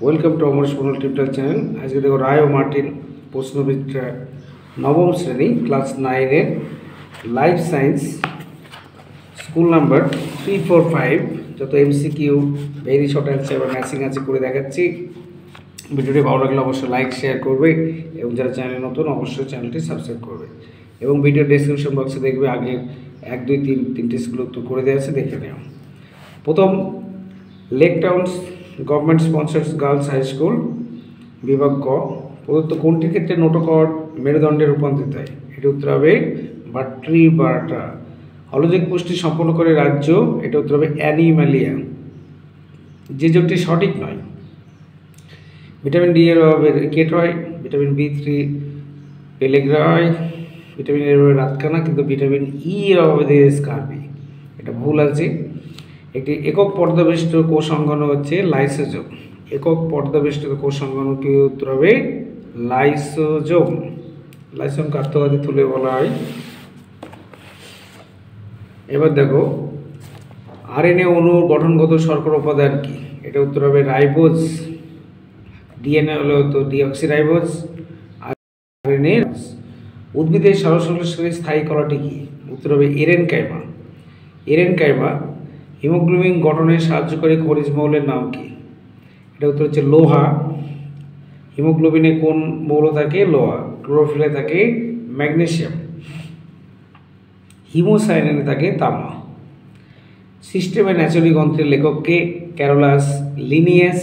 Welcome to Amar Sonal tutorial channel. আজকে দেখো রায় ও মার্টিন প্রশ্নবিদ্যা নবম শ্রেণী ক্লাস 9-এর লাইফ সায়েন্স স্কুল নাম্বার 345 যত এমসিকিউ ভেরি শর্ট অ্যান্সার এবং ম্যাচিং আছে করে দেখাচ্ছি। ভিডিওটি ভালো লাগলে অবশ্যই লাইক শেয়ার করবে এবং যারা চ্যানেল নতুন অবশ্যই চ্যানেলটি সাবস্ক্রাইব করবে এবং ভিডিও ডেসক্রিপশন বক্সে দেখবে আগের 1 2 3 তিনটে স্কুল উত্তর করে দেওয়া আছে, দেখে নেও। প্রথম, Lake Town's government sponsored girls high school বিভাগ ক প্রদত্ত কোনটির ক্ষেত্রে নোটোকর্ড মেরুদণ্ডে রূপান্তরিত হয়? এটি উত্তর হবে ভার্টিব্রাটা। হলজিক পুষ্টি সম্পন্ন করে রাজ্য, এটা উত্তর হবে অ্যানিমালিয়া। যে জোটটি সঠিক নয়, ভিটামিন ডি এর অভাবে রিকেট হয়, ভিটামিন বি3 পেলেগ্রা হয়, ভিটামিন এর অভাবে রাতকানা, কিন্তু ভিটামিন ই এর অভাবে দিয়ে স্কার্বি, এটা ভুল আছে। একটি একক পর্দাবেষ্টিত কোষ অঙ্গাণু হচ্ছে লাইসোজোম। একক পর্দাবেষ্টিত কোষ অঙ্গাণু কি উত্তর হবে লাইসোজোম। লাইসোজোমকে আত্মঘাতী থলি বলা হয়। এবার দেখো, আরএনএ অণুর গঠনগত শর্করা উপাদান কি? এটা উত্তর হবে রাইবোজ। ডিএনএ হলো তো ডিঅক্সিরাইবোজ। আরএনএ। উদ্ভিদের ষড়সংশ্লেষকারী স্থায়ী কলাটি কি? উত্তর হবে এরেনকাইমা। এরেনকাইমা। হিমোগ্লোবিন গঠনে সাহায্যকারী খনিজ মৌলের নাম কি? এটা উত্তর হচ্ছে লোহা। হিমোগ্লোবিনে কোন মৌল থাকে? লোহা। ক্লোরোফিলে থাকে ম্যাগনেসিয়াম। হিমোসায়ানিনে থাকে তামা। সিস্টেমে ন্যাচুরালি গ্রন্থের লেখককে? Carolus Linnaeus.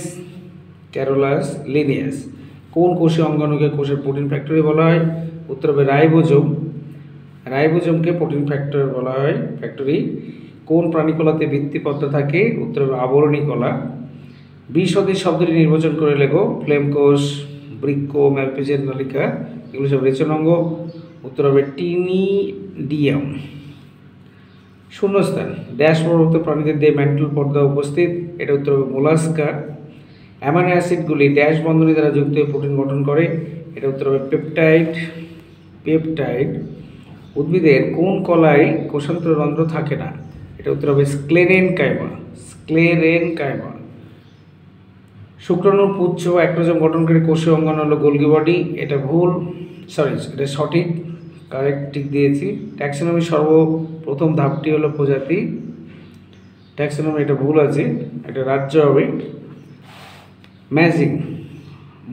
Carolus Linnaeus. কোন কোষীয় অঙ্গাণুকে কোষের প্রোটিন ফ্যাক্টরি বলা হয়? উত্তর হবে রাইবোজোম। রাইবোজোমকে প্রোটিন ফ্যাক্টর বলা হয়, ফ্যাক্টরি। কোন প্রাণীকলাতে ভিত্তিপত্র থাকে? উত্তর হবে আবরণী কলা। 20 শব্দটি নির্বাচন করে লেখো। ফ্লেম কোষ, বৃক্ক, ম্যালপিজিয়ান নলিকা, এগুলো সব রেচনাঙ্গ। উত্তর হবে টিনিডিয়াম। শূন্যস্থান, ড্যাশ প্রভুক্ত প্রাণীদের দিয়ে ম্যান্টল পর্দা উপস্থিত, এটা উত্তর হবে মোলাস্কা। অ্যামাইনো অ্যাসিডগুলি ড্যাশ বন্ধনী দ্বারা যুক্ত হয়ে প্রোটিন গঠন করে, এটা উত্তর হবে পেপটাইড। পেপটাইড। উদ্ভিদের কোন কলায় কোষান্তর রন্ধ্র থাকে না? এটা উত্তর হবে স্ক্লেরেনকাইমা। স্ক্লেরেনকাইমা। শুক্রাণুর পুচ্ছ অ্যাক্টোজোম গঠনকারী কোষীয় অঙ্গাণু হলো গোলগি বডি, এটা ভুল, সরি এটা সঠিক, কারেক্ট টিক দিয়েছি। ট্যাক্সোনমি সর্বপ্রথম ধাপটি হলো প্রজাতি। ট্যাক্সোনমি এটা ভুল আছে, এটা রাজ্য হবে। ম্যাজিং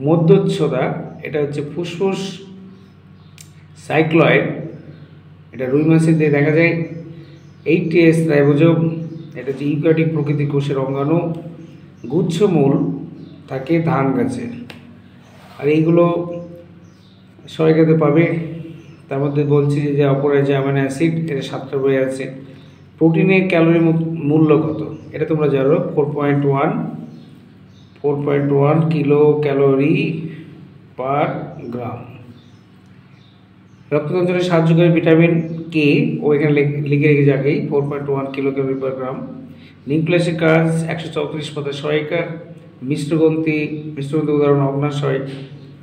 মধ্যচ্ছদা, এটা হচ্ছে ফুসফুস সাইক্লয়েড, এটা রুই মাছের দিয়ে দেখা যায়। 80S রাইবোজোম, এটা হচ্ছে ইউক্যারিওটিক প্রকৃতির কোষের অঙ্গাণু। গুচ্ছমূল থাকে ধান গাছের। আর এইগুলো সহায়িকাতে পাবে। তার মধ্যে বলছি যে অপরাজয় অ্যামাইনো অ্যাসিড, এটা 7টা বই আছে। প্রোটিনের ক্যালোরি মূল্য কত? এটা তোমরা জানো, 4.1 কিলো ক্যালোরি পার গ্রাম। রক্ততন্ত্রের সাহায্যকারী ভিটামিন কে, ও এখানে লিখে রেখে আগেই 4.1 কিলো ক্যালোরি পার গ্রাম। নিউক্লিয়াসের কাজ 134 পাতা সহায়িকা। মিশ্রগ্রন্থি উদাহরণ অগ্নাশয়,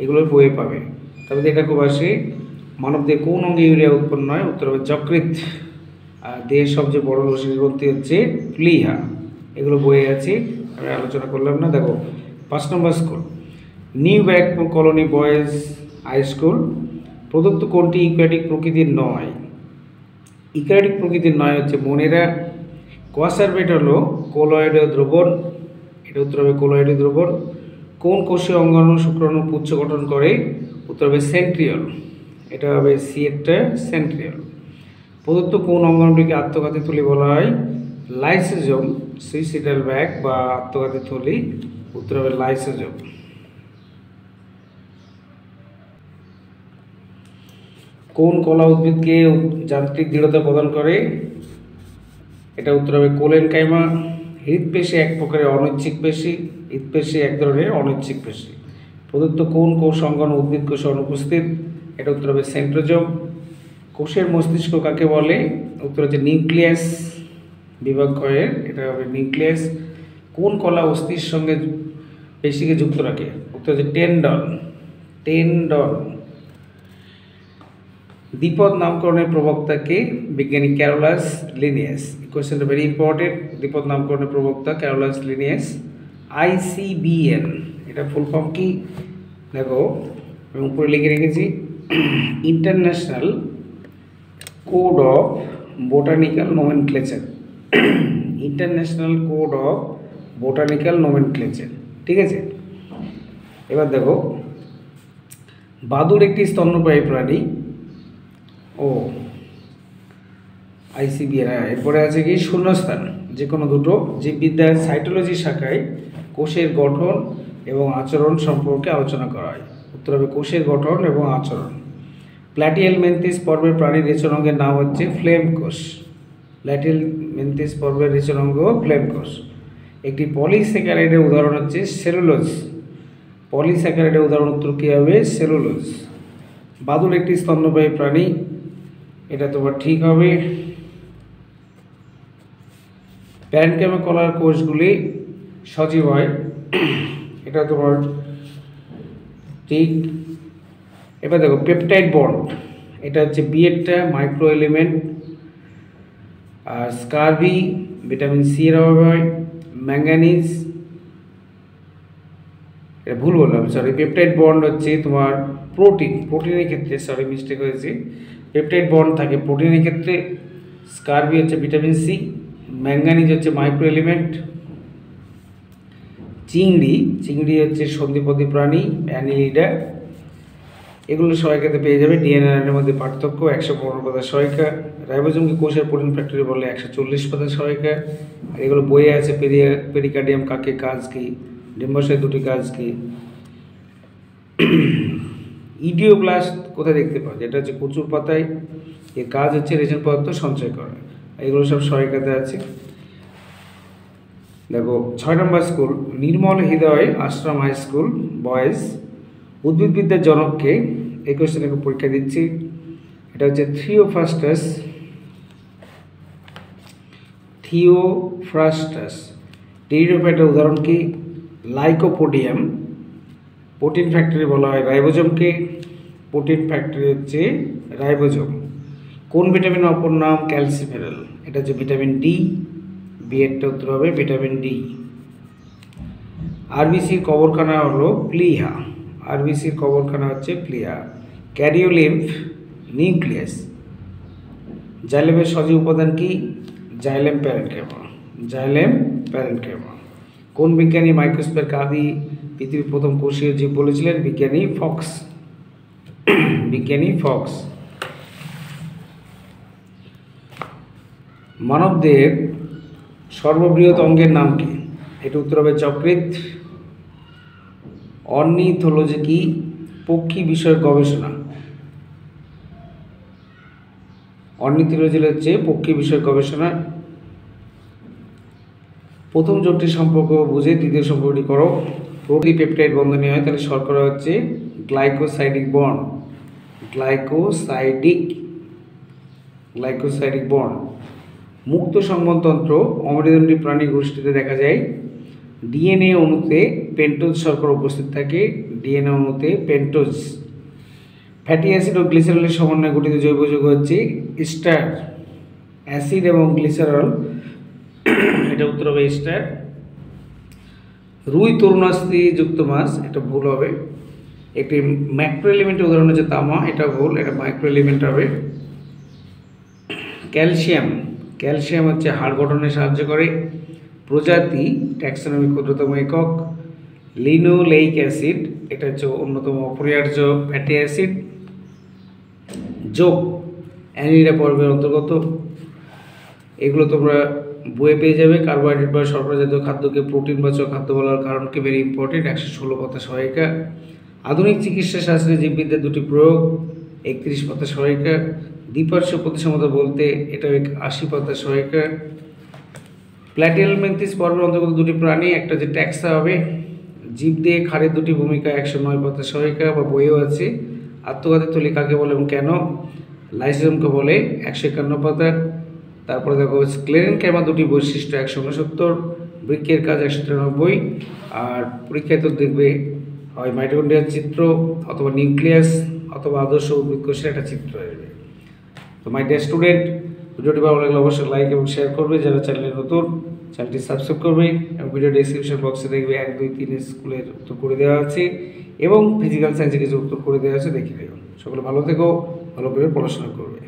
এগুলোর বইয়ে পাবে। তবে এটা খুব আসে। মানবদেহে কোন অঙ্গে ইউরিয়া উৎপন্ন হয়? উত্তর হবে যকৃৎ। আর দেহের সবচেয়ে বড় রসিক গ্রন্থি হচ্ছে প্লিহা, এগুলো বইয়ে আছে, আমি আলোচনা করলাম না। দেখো 5 নম্বর school, new Barrackpore colony boys high school. প্রদত্ত কোনটি ইউক্যারিওটিক প্রকৃতির নয়? ইউক্যারিওটিক প্রকৃতির নয় হচ্ছে মনেরা। কোয়াসারবেট হলো কোলয়েডীয় দ্রবণ, এটা উত্তর হবে কোলয়েডীয় দ্রবণ। কোন কোষীয় অঙ্গাণু শুক্রাণু পুচ্ছ গঠন করে? উত্তর হবে সেন্ট্রিওল, এটা হবে সি একটা সেন্ট্রিওল। প্রদত্ত কোন অঙ্গাণুটিকে আত্মঘাতী থলি বলা হয়? লাইসোজোম, সুইসাইডাল ব্যাগ বা আত্মঘাতী থলি, উত্তর হবে লাইসোজোম। কোন কলা উদ্ভিদকে যান্ত্রিক দৃঢ়তা প্রদান করে? এটা উত্তর হবে কোলেনকাইমা। হৃদপেশি এক প্রকারের অনৈচ্ছিক পেশি, হৃদপেশি এক ধরনের অনৈচ্ছিক পেশি। প্রদত্ত কোন কোষ অঙ্গাণু উদ্ভিদ কোষে অনুপস্থিত? এটা উত্তর হবে সেন্ট্রোজোম। কোষের মস্তিষ্ক কাকে বলে? উত্তর হচ্ছে নিউক্লিয়াস। বিভাগ কয়ের, এটা হবে নিউক্লিয়াস। কোন কলা অস্থির সঙ্গে পেশিকে যুক্ত রাখে? উত্তর হচ্ছে টেন্ডন। টেন্ডন। দ্বিপদ নামকরণের প্রবক্তাকে? বিজ্ঞানী ক্যারোলাস লিনিয়াস। কোয়েশ্চেনটা ভেরি ইম্পর্টেন্ট। দ্বিপদ নামকরণের প্রবক্তা ক্যারোলাস লিনিয়াস। ICBN, এটা ফুল ফর্ম কি দেখো, আমি উপরে লিখে রেখেছি, international code of botanical nomenclature. International code of botanical nomenclature, ঠিক আছে। এবার দেখো, বাদুড় একটি স্তন্যপায়ী প্রাণী। ও আইসিবিআর। এরপরে আছে কি শূন্যস্থান, যে কোনো দুটো। জীববিদ্যার সাইটোলজি শাখায় কোষের গঠন এবং আচরণ সম্পর্কে আলোচনা করা হয়। উত্তর হবে কোষের গঠন এবং আচরণ। প্ল্যাটিয়েল মেন্থিস পর্বের প্রাণীর রেচনাঙ্গের নাম হচ্ছে ফ্লেম কোষ। প্ল্যাটিয়েল মেন্থিস পর্বের রেচনাঙ্গ ফ্লেম কোষ। একটি পলিস্যাকারাইডের উদাহরণ হচ্ছে সেলুলোজ। পলিস্যাকারাইডের উদাহরণ উত্তর কী হবে? সেলুলোজ। বাদুড় একটি স্তন্যপায়ী প্রাণী, এটা তোমার ঠিক হবে। প্যারেনকাইমা কলার কোষগুলি সজীব হয়, এটা তোমার ঠিক। এবার দেখো পেপটাইড বন্ড, এটা হচ্ছে বিয়েরটা মাইক্রো এলিমেন্ট। আর স্কারবি ভিটামিন সি এর অভাবে হয়। ম্যাঙ্গানিজ, এটা ভুল বললাম, সরি। পেপটাইড বন্ড হচ্ছে তোমার প্রোটিনের ক্ষেত্রে, সরি মিস্টেক হয়েছে। পেপটাইড বন্ড থাকে প্রোটিনের ক্ষেত্রে। স্কারবি হচ্ছে ভিটামিন সি। ম্যাঙ্গানিজ হচ্ছে মাইক্রো এলিমেন্ট। চিংড়ি হচ্ছে সন্ধিপদী প্রাণী, অ্যানিলিডা। এগুলো সহায়িকাতে পেয়ে যাবে। ডিএনএর মধ্যে পার্থক্য 115 পাতার সহায়িকা। রাইবোজোমকে কোষের প্রোটিন ফ্যাক্টরি বলে 140 পাতার সহায়িকা। আর এগুলো বইয়ে আছে। পেরিকার্ডিয়াম কাকে, কাজ কি, ডিম্বাশয়ের দুটি কাজ কি। ইডিওব্লাস্ট কোথায় দেখতে পাওয়া যায়? এটা হচ্ছে কচুর পাতায়। এর কাজ হচ্ছে রেচন পদার্থ সঞ্চয় করা। এগুলো সব সহায়িকাতে আছে। দেখো 6 নম্বর স্কুল, নির্মল হৃদয় আশ্রম হাই স্কুল বয়েজ। উদ্ভিদবিদ্যার জনককে? এই কোয়েশ্চেনে পরীক্ষা দিচ্ছি। এটা হচ্ছে থিওফ্রাস্টাস। টেরিডোফাইটের উদাহরণ কি? লাইকোপোডিয়াম। প্রোটিন ফ্যাক্টরি বলা হয় রাইবোজোমকে। প্রোটিন ফ্যাক্টরি হচ্ছে রাইবোজোম। কোন ভিটামিনের অপর নাম? ক্যালসিফেরল। এটা হচ্ছে ভিটামিন ডি। বিয়েরটা উত্তর হবে ভিটামিন ডি। আরবিসির কবরখানা হলো প্লিহা। আরবিসির কবরখানা হচ্ছে প্লিহা। ক্যারিওলিম্ফ নিউক্লিয়াস। জাইলেমের সজীব উপাদান কি? Xylem parenchyma. কোন বিজ্ঞানী মাইক্রোস্কোপের আদি পৃথিবীর প্রথম কোষীয় জীব বলেছিলেন? বিজ্ঞানী ফক্স। মানবদেহের সর্ববৃহৎ অঙ্গের নাম কি? এটা উত্তর হবে যকৃৎ। অর্নিথোলজি কি? পক্ষী বিষয়ক গবেষণা। অর্নিথোলজি হচ্ছে পক্ষী বিষয়ক গবেষণা। প্রথম জোটটির সম্পর্ক বুঝে দ্বিতীয় সম্পর্কটি করো। প্রোটি পেপটাইড বন্ধনী হয়, তাহলে শর্করা হচ্ছে গ্লাইকোসাইডিক বন্ড। মুক্ত সংবহনতন্ত্র অমেরুদণ্ডী প্রাণী গোষ্ঠীতে দেখা যায়। ডিএনএ অণুতে পেন্টোজ শর্করা উপস্থিত থাকে। ডিএনএ অণুতে পেন্টোজ। ফ্যাটি অ্যাসিড ও গ্লিসারলের সমন্বয়ে গঠিত জৈব যৌগ হচ্ছে স্টার। অ্যাসিড এবং গ্লিসারল, এটা উত্তর হবে স্টার। রুই তরুণাস্থি যুক্ত মাছ, এটা ভুল হবে। একটি ম্যাক্রো এলিমেন্টের উদাহরণ হচ্ছে তামা, এটা ভুল, এটা মাইক্রো এলিমেন্ট হবে। ক্যালসিয়াম হচ্ছে হাড় গঠনে সাহায্য করে। প্রজাতি ট্যাক্সোনমি ক্ষুদ্রতম একক। লিনোলেইক অ্যাসিড, এটা হচ্ছে অন্যতম অপরিহার্য ফ্যাটি অ্যাসিড। যোগ অ্যানিলিডা পর্বের অন্তর্গত। এগুলো তোমরা বইয়ে পেয়ে যাবে। কার্বোহাইড্রেট বা শর্করা জাতীয় খাদ্যকে প্রোটিনবাচক খাদ্য বলার কারণকে ভেরি ইম্পর্টেন্ট। 116 পাতা সহায়িকা। আধুনিক চিকিৎসা শাস্ত্রে জীববিদ্যার দুটি প্রয়োগ, 31 পাতা সহায়িকা। দ্বিপার্শ্ব প্রতিসমতা বলতে, এটা 80 পাতা সহায়িকা। প্ল্যাটিয়েল মেন্থিস পর্বের অন্তর্গত দুটি প্রাণী, একটা যে ট্যাক্সা হবে। জীব দিয়ে খাড়ের দুটি ভূমিকা, 109 পাতা সহায়িকা বা বইও আছে। আত্মঘাতী থলি কাকে বলে এবং কেন? লাইসোজোমকে বলে, 151 পাতা। তারপরে দেখো স্ক্লেরেনকাইমা দুটি বৈশিষ্ট্য, 169। বৃক্কের কাজ 193। আর পরীক্ষায় তো দেখবে হয় মাইটোকন্ড্রিয়ার চিত্র, অথবা নিউক্লিয়াস, অথবা আদর্শ উদ্ভিদ কোষের একটা চিত্র আসবে। তো মাই ডিয়ার স্টুডেন্ট, ভিডিওটি ভালো লাগলে অবশ্যই লাইক এবং শেয়ার করবে। যারা চ্যানেলে নতুন, চ্যানেলটি সাবস্ক্রাইব করবে এবং ভিডিও ডেসক্রিপশন বক্সে দেখবে 1, 2, 3 স্কুলের উত্তর করে দেওয়া আছে এবং ফিজিক্যাল সায়েন্সে কিছু উত্তর করে দেওয়া আছে, দেখে নিও। সকলে ভালো থেকো, ভালো করে পড়াশোনা করবে।